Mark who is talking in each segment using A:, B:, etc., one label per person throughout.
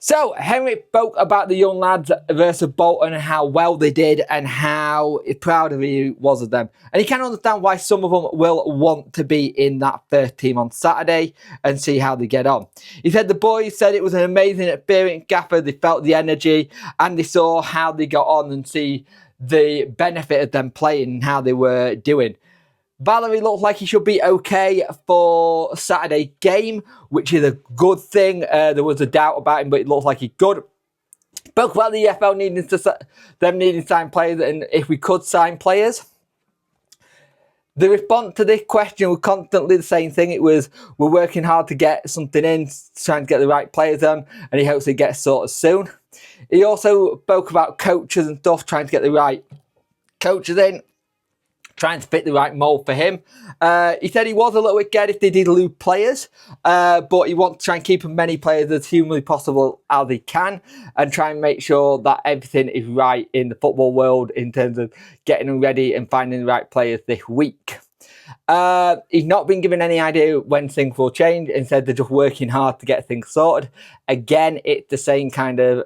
A: So, Henrik spoke about the young lads versus Bolton and how well they did and how proud of he was of them. And he can understand why some of them will want to be in that first team on Saturday and see how they get on. He said the boys said it was an amazing experience, Gaffer. They felt the energy and they saw how they got on and see the benefit of them playing and how they were doing. Valerie looked like he should be okay for Saturday game, which is a good thing. There was a doubt about him, but it looks like he's good. Spoke about the EFL needing to sign players, and if we could sign players. The response to this question was constantly the same thing. It was, we're working hard to get something in, trying to get the right players on, and he hopes it gets sorted soon. He also spoke about coaches and stuff, trying to get the right coaches in, trying to fit the right mould for him. He said he was a little bit scared if they did lose players, but he wants to try and keep as many players as humanly possible as he can and try and make sure that everything is right in the football world in terms of getting them ready and finding the right players this week. He's not been given any idea when things will change and said they're just working hard to get things sorted. Again, it's the same kind of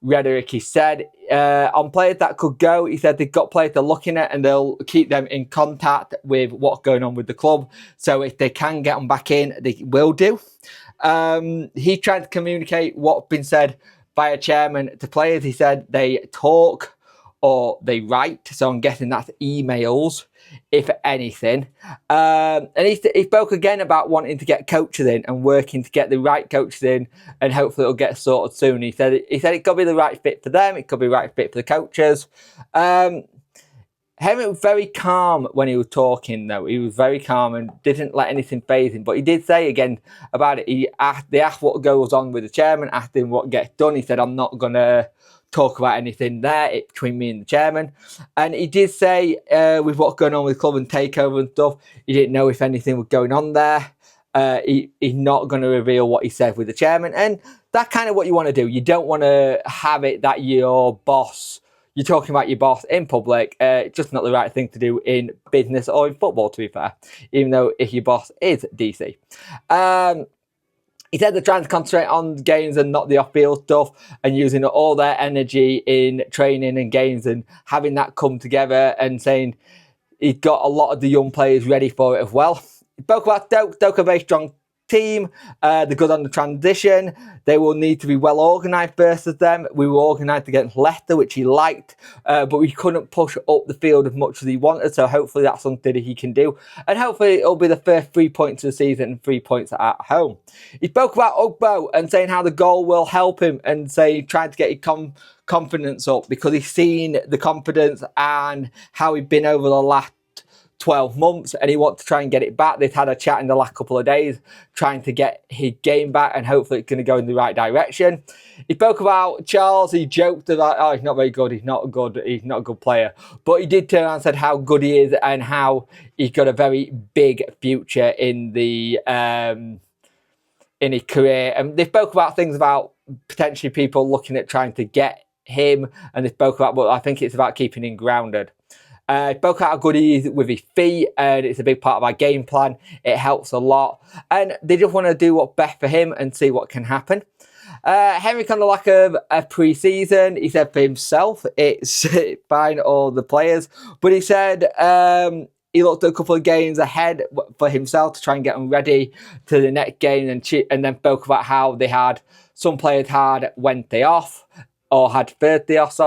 A: rhetoric. He said on players that could go, he said they've got players they're looking at and they'll keep them in contact with what's going on with the club. So if they can get them back in, they will do. He tried to communicate what's been said by a chairman to players. He said they talk or they write. So I'm guessing that's emails, if anything. And he spoke again about wanting to get coaches in and working to get the right coaches in, and hopefully it'll get sorted soon. He said it could be the right fit for them. It could be the right fit for the coaches. Henrik was very calm when he was talking, though. He was very calm and didn't let anything faze him. But he did say again about it. They asked what goes on with the chairman, asked him what gets done. He said, I'm not going to talk about anything there. It's between me and the chairman. And he did say with what's going on with the club and takeover and stuff, he didn't know if anything was going on there. He's not going to reveal what he said with the chairman. And that's kind of what you want to do. You don't want to have it that your boss, you're talking about your boss in public. It's just not the right thing to do in business or in football, to be fair, even though if your boss is DC. He said they're trying to concentrate on games and not the off-field stuff and using all their energy in training and games and having that come together, and saying he's got a lot of the young players ready for it as well. He spoke about Stoke, a very strong team. They're good on the transition. They will need to be well organised versus them. We were organised against Leicester, which he liked, but we couldn't push up the field as much as he wanted, so hopefully that's something that he can do. And hopefully it'll be the first 3 points of the season and 3 points at home. He spoke about Ugbo and saying how the goal will help him and trying to get his confidence up, because he's seen the confidence and how he's been over the last 12 months and he wants to try and get it back. They've had a chat in the last couple of days trying to get his game back, and hopefully it's going to go in the right direction. He spoke about Charles. He joked about, oh, he's not very good, he's not a good player, but he did turn around and said how good he is and how he's got a very big future in the in his career. And they spoke about things about potentially people looking at trying to get him, and they spoke about, but I think it's about keeping him grounded. Spoke out how good he is with his feet, and it's a big part of our game plan. It helps a lot, and they just want to do what's best for him and see what can happen. Henrik, on the lack of a pre-season, he said for himself, it's fine, all the players, but he said he looked at a couple of games ahead for himself to try and get them ready to the next game, and then spoke about how some players had Wednesday off, or had Thursday off,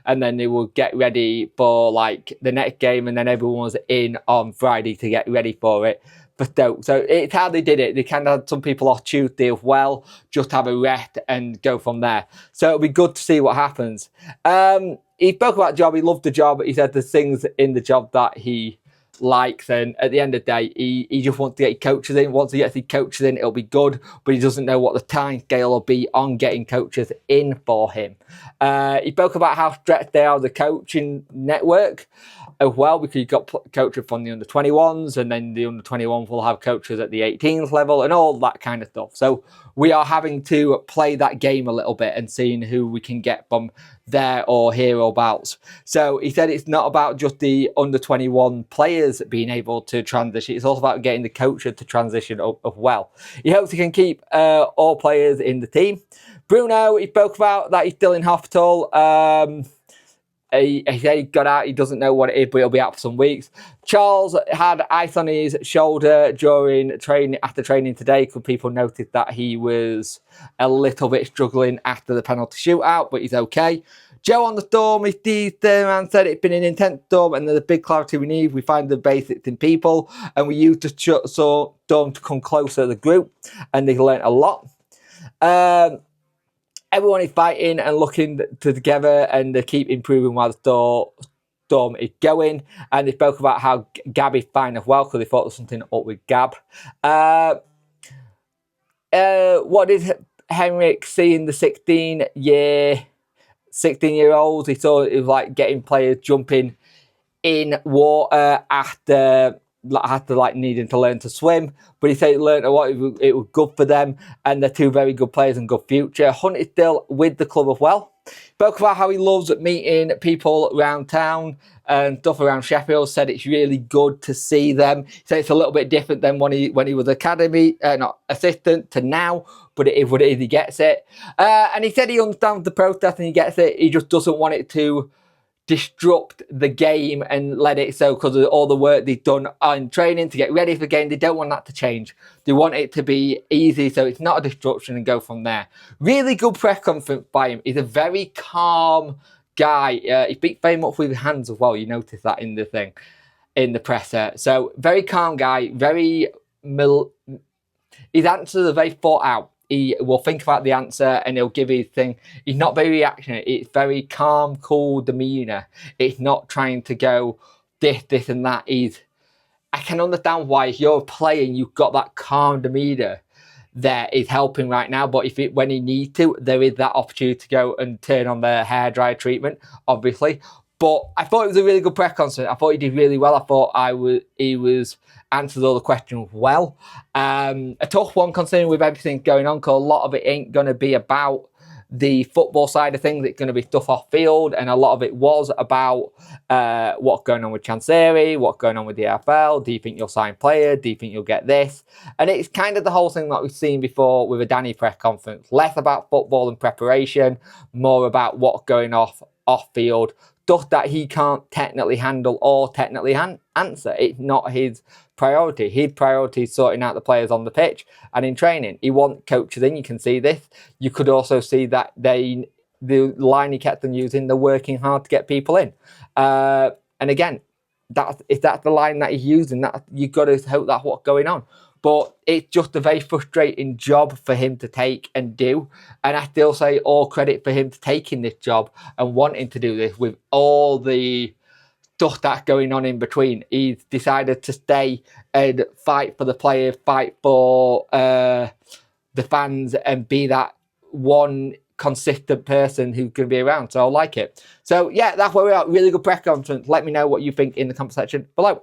A: and then they will get ready for like the next game, and then everyone was in on Friday to get ready for it. So it's how they did it. They kind of had some people off Tuesday as well, just have a rest and go from there. So it'll be good to see what happens. He spoke about the job. He loved the job. He said there's things in the job that he likes, and at the end of the day, he just wants to get coaches in. Once he gets the coaches in, it'll be good, but he doesn't know what the time scale will be on getting coaches in for him. He spoke about how stretched they are, the coaching network as well, because you've got coaches from the under-21s, and then the under-21s will have coaches at the 18s level and all that kind of stuff. So we are having to play that game a little bit and seeing who we can get from there or hereabouts. So he said it's not about just the under 21 players being able to transition, it's also about getting the coach to transition up well. He hopes he can keep all players in the team. Bruno, he spoke about that he's still in hospital. He said he got out, he doesn't know what it is, but he'll be out for some weeks. Charles had ice on his shoulder after training today, because people noticed that he was a little bit struggling after the penalty shootout, but he's okay. Joe on the storm, the man said it's been an intense storm and there's a big clarity we need. We find the basics in people and we use the storm to come closer to the group, and they learned a lot. Everyone is fighting and looking together, and they keep improving while the storm is going. And they spoke about how Gab is fine as well, because they thought there was something up with Gab. What did Henrik see in the 16-year-olds? He thought it was like getting players jumping in water after needing to learn to swim, but he said he learned a lot. It was good for them, and they're two very good players and good future. Hunt is still with the club as well. Spoke about how he loves meeting people around town and stuff around Sheffield. Said it's really good to see them. He said it's a little bit different than when he was academy, not assistant, to now, but it is what it is. He gets it, and he said he understands the process and he gets it. He just doesn't want it to disrupt the game and let it so, because of all the work they've done on training to get ready for the game, they don't want that to change. They want it to be easy so it's not a disruption, and go from there. Really good press conference by him. He's a very calm guy. He speaks very much with his hands as well. You notice that in the presser. So very calm guy, his answers are very thought out. He will think about the answer and he'll give his thing. He's not very reactionary. It's very calm, cool demeanour. It's not trying to go this and that. I can understand why, if you're a player and you've got that calm demeanour, there is helping right now. But when he needs to, there is that opportunity to go and turn on the hairdryer treatment, obviously. But I thought it was a really good press conference. I thought he did really well. I thought he was answered all the questions well. A tough one considering with everything going on, because a lot of it ain't going to be about the football side of things. It's going to be stuff off field, and a lot of it was about what's going on with Chancery, what's going on with the AFL. Do you think you'll sign players? Do you think you'll get this? And it's kind of the whole thing that we've seen before with a Danny press conference. Less about football and preparation, more about what's going off field. Stuff that he can't technically handle or technically answer. It's not his priority. His priority is sorting out the players on the pitch and in training. He wants coaches in. You can see this. You could also see that the line he kept on using, they're working hard to get people in. And again, if that's the line that he's using, you've got to hope that's what's going on. But it's just a very frustrating job for him to take and do. And I still say all credit for him for taking this job and wanting to do this with all the stuff that's going on in between. He's decided to stay and fight for the players, fight for the fans, and be that one consistent person who's going to be around. So I like it. So yeah, that's where we are. Really good press conference. Let me know what you think in the comment section below.